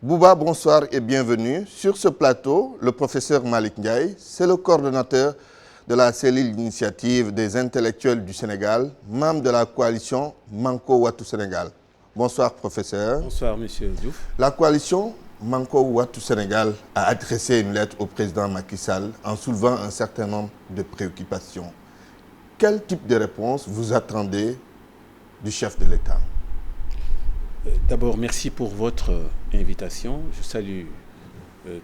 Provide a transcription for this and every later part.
Bouba, bonsoir et bienvenue. Sur ce plateau, le professeur Malick Ndiaye, c'est le coordonnateur de la cellule d'initiative des intellectuels du Sénégal, membre de la coalition Manko Wattu Sénégal. Bonsoir, professeur. Bonsoir, monsieur Diouf. La coalition Manko Wattu Sénégal a adressé une lettre au président Macky Sall en soulevant un certain nombre de préoccupations. Quel type de réponse vous attendez du chef de l'État? D'abord, merci pour votre invitation. Je salue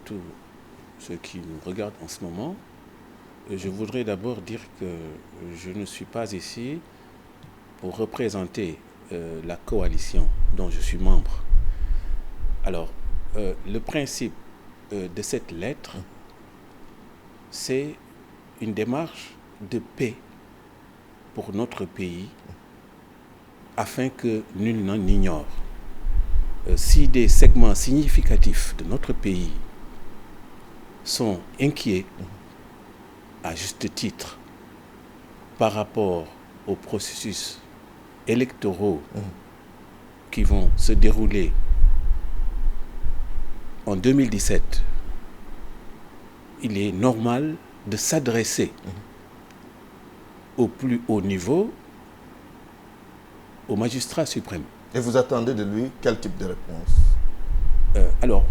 tous ceux qui nous regardent en ce moment. Je voudrais d'abord dire que je ne suis pas ici pour représenter la coalition dont je suis membre. Alors, le principe de cette lettre, c'est une démarche de paix pour notre pays afin que nul n'en ignore. Si des segments significatifs de notre pays sont inquiets, à juste titre, par rapport aux processus électoraux qui vont se dérouler en 2017, il est normal de s'adresser au plus haut niveau, au magistrat suprême. Et vous attendez de lui quel type de réponse? Alors,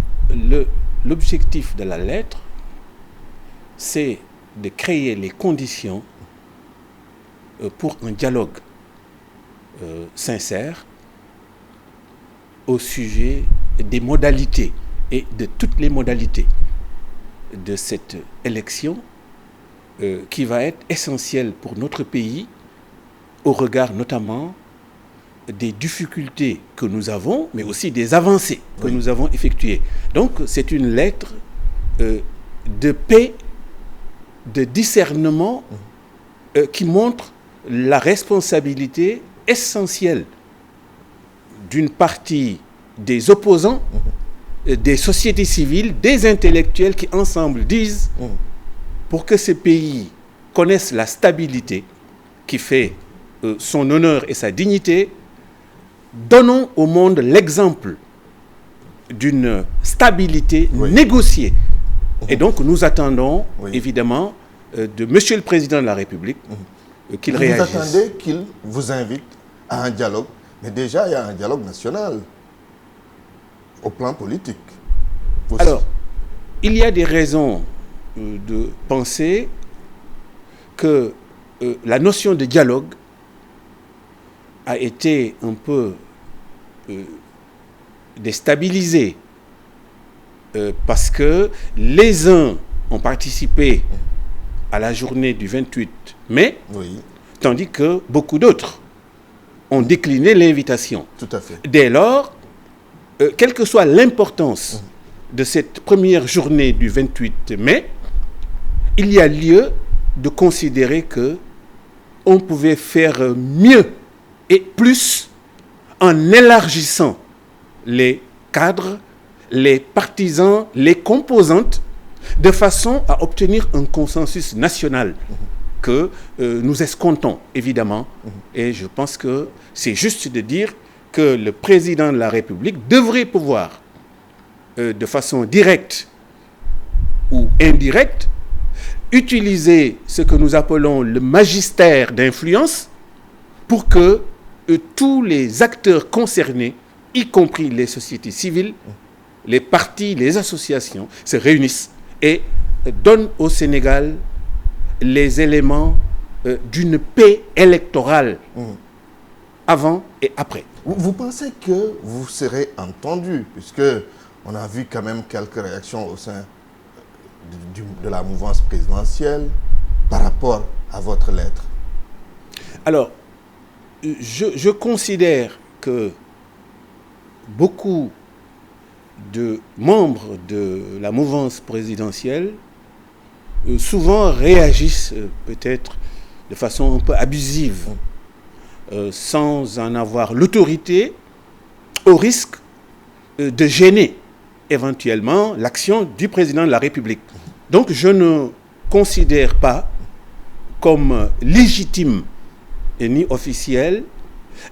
l'objectif de la lettre, c'est de créer les conditions pour un dialogue sincère au sujet des modalités et de toutes les modalités de cette élection qui va être essentielle pour notre pays au regard notamment des difficultés que nous avons, mais aussi des avancées que nous avons effectuées. Donc, c'est une lettre de paix, de discernement qui montre la responsabilité essentielle d'une partie des opposants, des sociétés civiles, des intellectuels qui ensemble disent pour que ce pays connaisse la stabilité qui fait son honneur et sa dignité, donnons au monde l'exemple d'une stabilité négociée. Et donc, nous attendons, évidemment, de Monsieur le Président de la République qu'il réagisse. Vous attendez qu'il vous invite à un dialogue, mais déjà, il y a un dialogue national, au plan politique. Alors, il y a des raisons de penser que la notion de dialogue a été un peu déstabilisée parce que les uns ont participé à la journée du 28 mai, tandis que beaucoup d'autres ont décliné l'invitation. Tout à fait. Dès lors, quelle que soit l'importance de cette première journée du 28 mai, il y a lieu de considérer que on pouvait faire mieux et plus en élargissant les cadres, les partisans, les composantes, de façon à obtenir un consensus national que nous escomptons, évidemment. Et je pense que c'est juste de dire que le président de la République devrait pouvoir, de façon directe ou indirecte, utiliser ce que nous appelons le magistère d'influence pour que tous les acteurs concernés, y compris les sociétés civiles, les partis, les associations, se réunissent et donnent au Sénégal les éléments d'une paix électorale avant et après. Vous pensez que vous serez entendu, puisque on a vu quand même quelques réactions au sein de la mouvance présidentielle par rapport à votre lettre? Alors, je considère que beaucoup de membres de la mouvance présidentielle souvent réagissent peut-être de façon un peu abusive, sans en avoir l'autorité, au risque de gêner éventuellement l'action du président de la République. Donc je ne considère pas comme légitime et ni officiel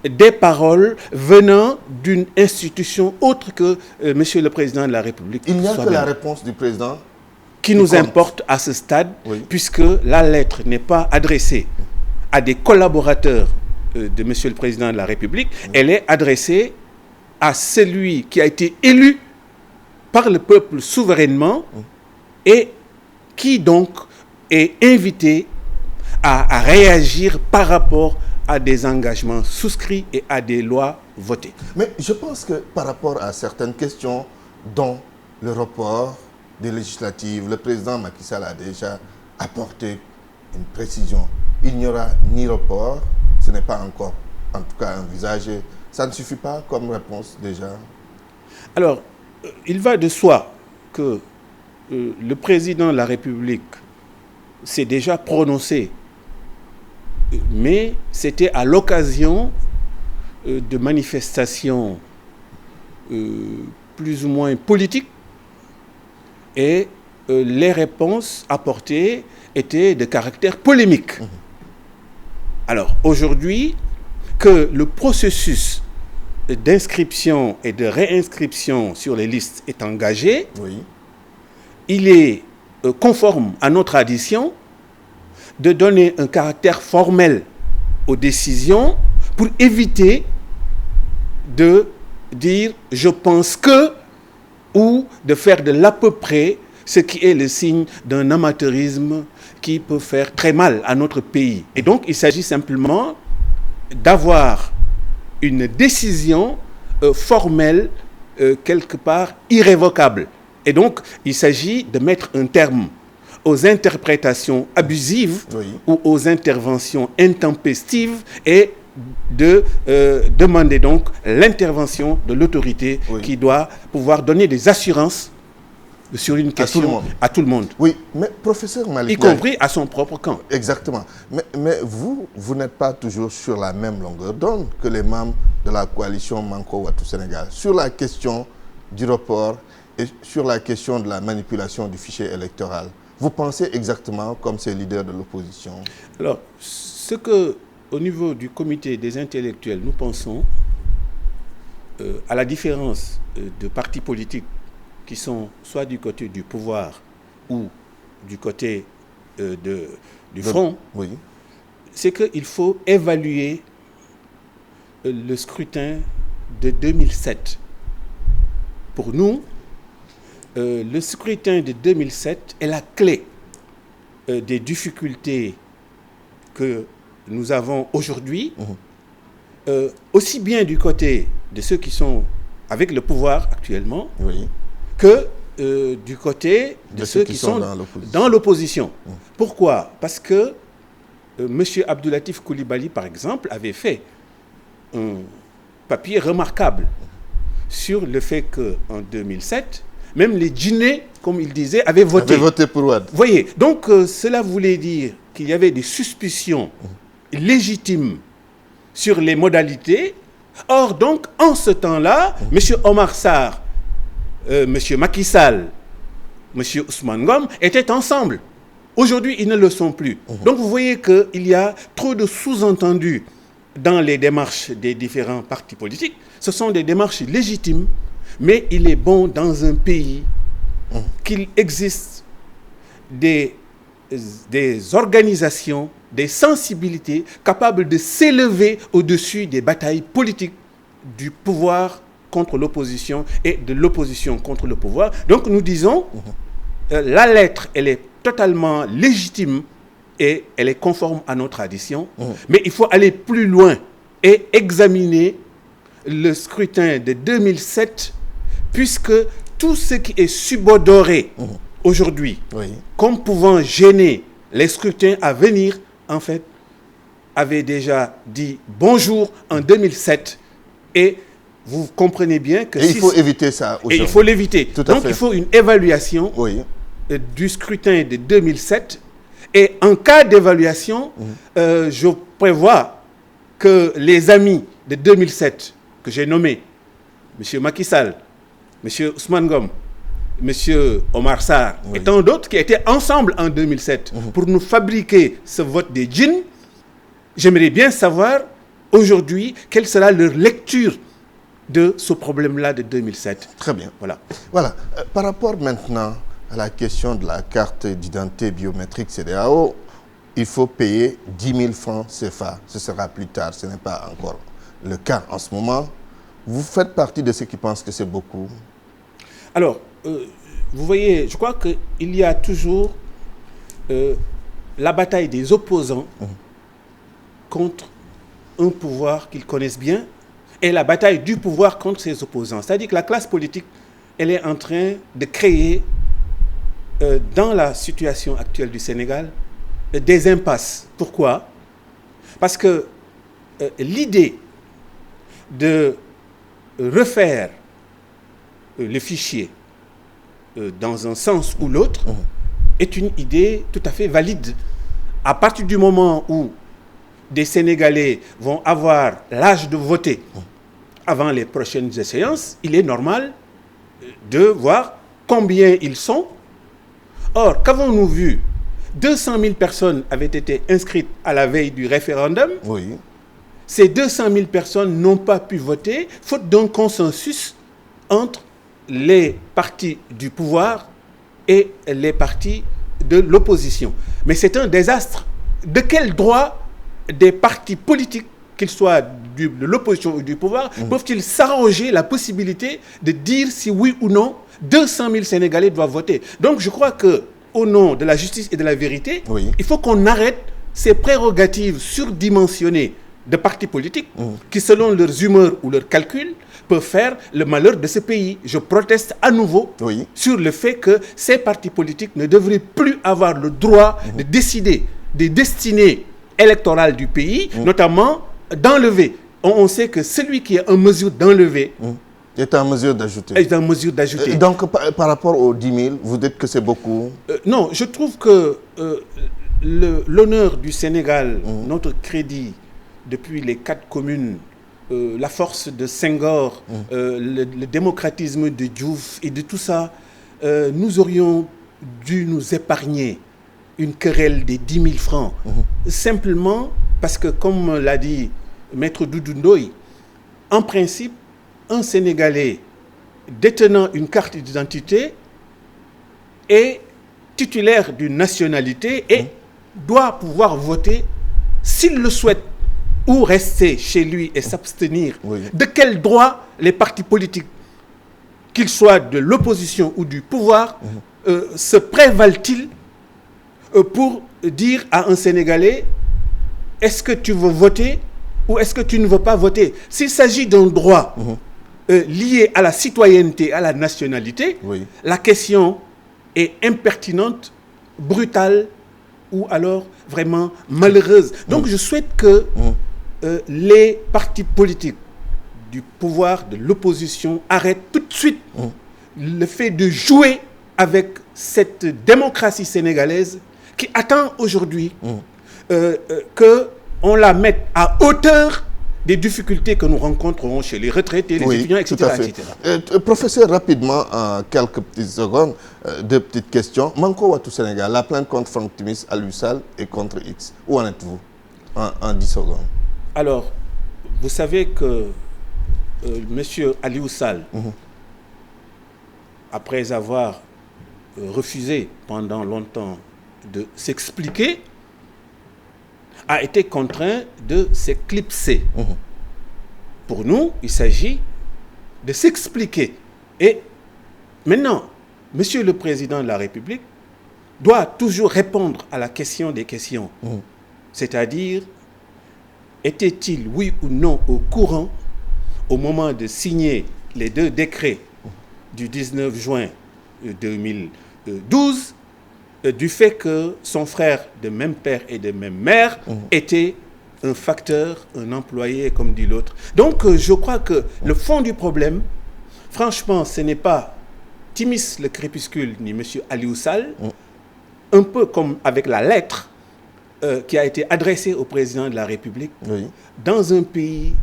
des paroles venant d'une institution autre que Monsieur le Président de la République. Il n'y a que la réponse du président qui nous importe à ce stade, puisque la lettre n'est pas adressée à des collaborateurs de Monsieur le Président de la République, elle est adressée à celui qui a été élu par le peuple souverainement et qui donc est invité à réagir par rapport à des engagements souscrits et à des lois votées. Mais je pense que par rapport à certaines questions, dont le report des législatives, le président Macky Sall a déjà apporté une précision. Il n'y aura ni report, ce n'est pas encore, en tout cas, envisagé. Ça ne suffit pas comme réponse déjà? Alors, il va de soi que le président de la République s'est déjà prononcé, mais c'était à l'occasion de manifestations plus ou moins politiques, et les réponses apportées étaient de caractère polémique. Alors, aujourd'hui, que le processus d'inscription et de réinscription sur les listes est engagé, il est conforme à notre tradition de donner un caractère formel aux décisions pour éviter de dire « je pense que » ou de faire de l'à peu près, ce qui est le signe d'un amateurisme qui peut faire très mal à notre pays. Et donc, il s'agit simplement d'avoir une décision formelle, quelque part irrévocable. Et donc, il s'agit de mettre un terme aux interprétations abusives ou aux interventions intempestives et de demander donc l'intervention de l'autorité qui doit pouvoir donner des assurances sur une question à tout le monde. Oui, mais professeur Malick y compris à son propre camp. Exactement. Mais vous n'êtes pas toujours sur la même longueur d'onde que les membres de la coalition Manko Wattu Sénégal sur la question du report et sur la question de la manipulation du fichier électoral. Vous pensez exactement comme ces leaders de l'opposition? Alors, ce que, au niveau du comité des intellectuels, nous pensons, à la différence de partis politiques qui sont soit du côté du pouvoir ou du côté du front, c'est qu'il faut évaluer le scrutin de 2007. Pour nous, le scrutin de 2007 est la clé des difficultés que nous avons aujourd'hui, aussi bien du côté de ceux qui sont avec le pouvoir actuellement, que du côté de ceux qui sont dans l'opposition. Pourquoi? Parce que M. Abdoulatif Coulibaly, par exemple, avait fait un papier remarquable sur le fait qu'en 2007, même les djinns, comme il disait, avaient voté. Avaient voté pour Wade. Vous voyez, donc cela voulait dire qu'il y avait des suspicions légitimes sur les modalités. Or, donc, en ce temps-là, M. Omar Sarr, M. Macky Sall, M. Ousmane Ngom étaient ensemble. Aujourd'hui, ils ne le sont plus. Donc, vous voyez qu'il y a trop de sous-entendus dans les démarches des différents partis politiques. Ce sont des démarches légitimes, mais il est bon dans un pays qu'il existe des organisations, des sensibilités capables de s'élever au-dessus des batailles politiques du pouvoir contre l'opposition et de l'opposition contre le pouvoir. Donc nous disons, la lettre, elle est totalement légitime et elle est conforme à nos traditions, mais il faut aller plus loin et examiner le scrutin de 2007, puisque tout ce qui est subodoré aujourd'hui, comme pouvant gêner les scrutins à venir, en fait, avait déjà dit bonjour en 2007. Et vous comprenez bien que... Et il faut éviter ça aujourd'hui. Et il faut l'éviter. Donc il faut une évaluation du scrutin de 2007. Et en cas d'évaluation, je prévois que les amis de 2007, que j'ai nommés, M. Macky Sall, M. Ousmane Ngom, M. Omar Sarr et tant d'autres qui étaient ensemble en 2007 pour nous fabriquer ce vote des djinns, j'aimerais bien savoir aujourd'hui, quelle sera leur lecture de ce problème-là de 2007. Très bien. Voilà. Voilà. Par rapport maintenant à la question de la carte d'identité biométrique CEDEAO, il faut payer 10 000 francs CFA. Ce sera plus tard, ce n'est pas encore le cas en ce moment. Vous faites partie de ceux qui pensent que c'est beaucoup? Alors, vous voyez, je crois qu'il y a toujours la bataille des opposants contre un pouvoir qu'ils connaissent bien et la bataille du pouvoir contre ses opposants. C'est-à-dire que la classe politique, elle est en train de créer, dans la situation actuelle du Sénégal, des impasses. Pourquoi? Parce que l'idée de refaire le fichier dans un sens ou l'autre est une idée tout à fait valide. À partir du moment où des Sénégalais vont avoir l'âge de voter avant les prochaines échéances, il est normal de voir combien ils sont. Or, qu'avons-nous vu? 200 000 personnes avaient été inscrites à la veille du référendum. Oui. Ces 200 000 personnes n'ont pas pu voter, faute d'un consensus entre les partis du pouvoir et les partis de l'opposition. Mais c'est un désastre. De quel droit des partis politiques, qu'ils soient de l'opposition ou du pouvoir, peuvent-ils s'arroger la possibilité de dire si oui ou non 200 000 Sénégalais doivent voter? Donc je crois que au nom de la justice et de la vérité, il faut qu'on arrête ces prérogatives surdimensionnées de partis politiques qui, selon leurs humeurs ou leurs calculs, peuvent faire le malheur de ce pays. Je proteste à nouveau sur le fait que ces partis politiques ne devraient plus avoir le droit de décider des destinées électorales du pays, notamment d'enlever. On sait que celui qui est en mesure d'enlever est en mesure d'ajouter. Est en mesure d'ajouter. Donc, par rapport aux 10 000, vous dites que c'est beaucoup? Non, je trouve que l'honneur du Sénégal, notre crédit depuis les 4 communes, la force de Senghor, le démocratisme de Diouf et de tout ça, nous aurions dû nous épargner une querelle des 10 000 francs. Simplement parce que, comme l'a dit Maître Doudou Ndoye, en principe, un Sénégalais détenant une carte d'identité est titulaire d'une nationalité et doit pouvoir voter s'il le souhaite ou rester chez lui et s'abstenir. De quel droit les partis politiques, qu'ils soient de l'opposition ou du pouvoir, se prévalent-ils pour dire à un Sénégalais est-ce que tu veux voter ou est-ce que tu ne veux pas voter? S'il s'agit d'un droit lié à la citoyenneté, à la nationalité, la question est impertinente, brutale ou alors vraiment malheureuse. Donc je souhaite que les partis politiques du pouvoir, de l'opposition, arrêtent tout de suite le fait de jouer avec cette démocratie sénégalaise qui attend aujourd'hui qu'on la mette à hauteur des difficultés que nous rencontrons chez les retraités, les étudiants, etc. Tout à fait. Professeur, rapidement, en quelques petites secondes, 2 petites questions. Manko Wattu Sénégal, la plainte contre Franck Timis, Aliou Sall et contre X. Où en êtes-vous en 10 secondes? Alors, vous savez que M. Aliou Sall, après avoir refusé pendant longtemps de s'expliquer, a été contraint de s'éclipser. Pour nous, il s'agit de s'expliquer. Et maintenant, Monsieur le Président de la République doit toujours répondre à la question des questions. C'est-à-dire, était-il, oui ou non, au courant, au moment de signer les 2 décrets du 19 juin 2012, du fait que son frère de même père et de même mère était un facteur, un employé, comme dit l'autre. Donc, je crois que le fond du problème, franchement, ce n'est pas Timis le crépuscule, ni M. Aliou Sall, un peu comme avec la lettre qui a été adressée au président de la République. Dans un pays,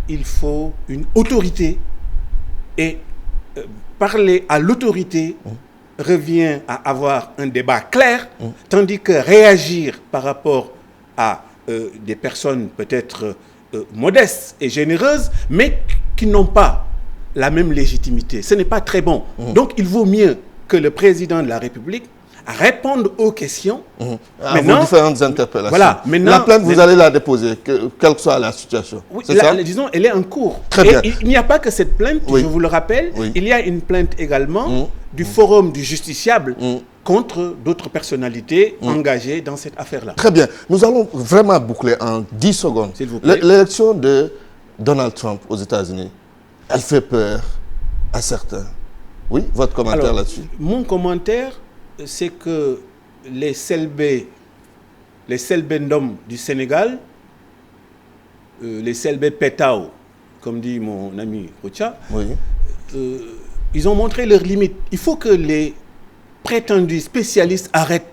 il faut une autorité et parler à l'autorité revient à avoir un débat clair, tandis que réagir par rapport à des personnes peut-être modestes et généreuses, mais qui n'ont pas la même légitimité. Ce n'est pas très bon. Donc, il vaut mieux que le président de la République réponde aux questions. À vos différentes interpellations. Voilà, maintenant, la plainte, vous allez la déposer, quelle que soit la situation. Oui, c'est ça? disons, elle est en cours. Très bien. Il n'y a pas que cette plainte, Oui. je vous le rappelle, Oui. il y a une plainte également du Forum du justiciable contre d'autres personnalités engagées dans cette affaire-là. Très bien. Nous allons vraiment boucler en 10 secondes. S'il vous plaît. L'élection de Donald Trump aux États-Unis, elle fait peur à certains. Oui, votre commentaire là-dessus. Mon commentaire, c'est que les Selbendom du Sénégal, les Selbé Petao, comme dit mon ami Rocha, Oui. ils ont montré leurs limites. Il faut que les prétendus spécialistes arrêtent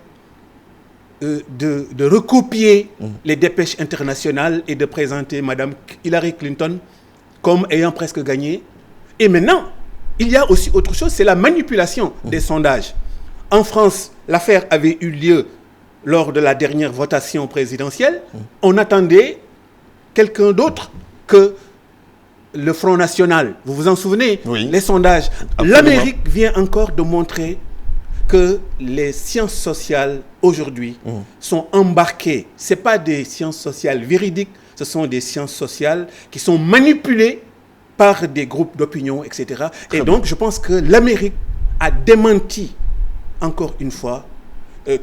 de recopier les dépêches internationales et de présenter Mme Hillary Clinton comme ayant presque gagné. Et maintenant, il y a aussi autre chose, c'est la manipulation des sondages. En France, l'affaire avait eu lieu lors de la dernière votation présidentielle. On attendait quelqu'un d'autre que le Front National. Vous vous en souvenez? Oui. Les sondages. Absolument. L'Amérique vient encore de montrer que les sciences sociales aujourd'hui sont embarquées. Ce n'est pas des sciences sociales véridiques, ce sont des sciences sociales qui sont manipulées par des groupes d'opinion, etc. Et donc, je pense que l'Amérique a démenti, encore une fois,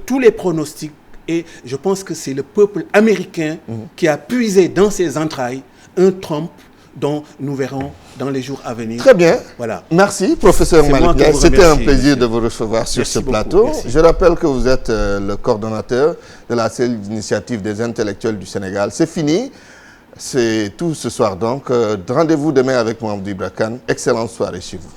tous les pronostics. Et je pense que c'est le peuple américain qui a puisé dans ses entrailles un Trump dont nous verrons dans les jours à venir. Très bien. Voilà. Merci, professeur C'est moi Malick qui Ndiaye. vous C'était un remercie, plaisir monsieur. de vous recevoir sur Merci ce beaucoup, plateau. merci. Je rappelle que vous êtes le coordonnateur de la cellule d'initiative des intellectuels du Sénégal. C'est fini. C'est tout ce soir donc. Rendez-vous demain avec Mohamed Ibra Kane. Excellente soirée chez vous.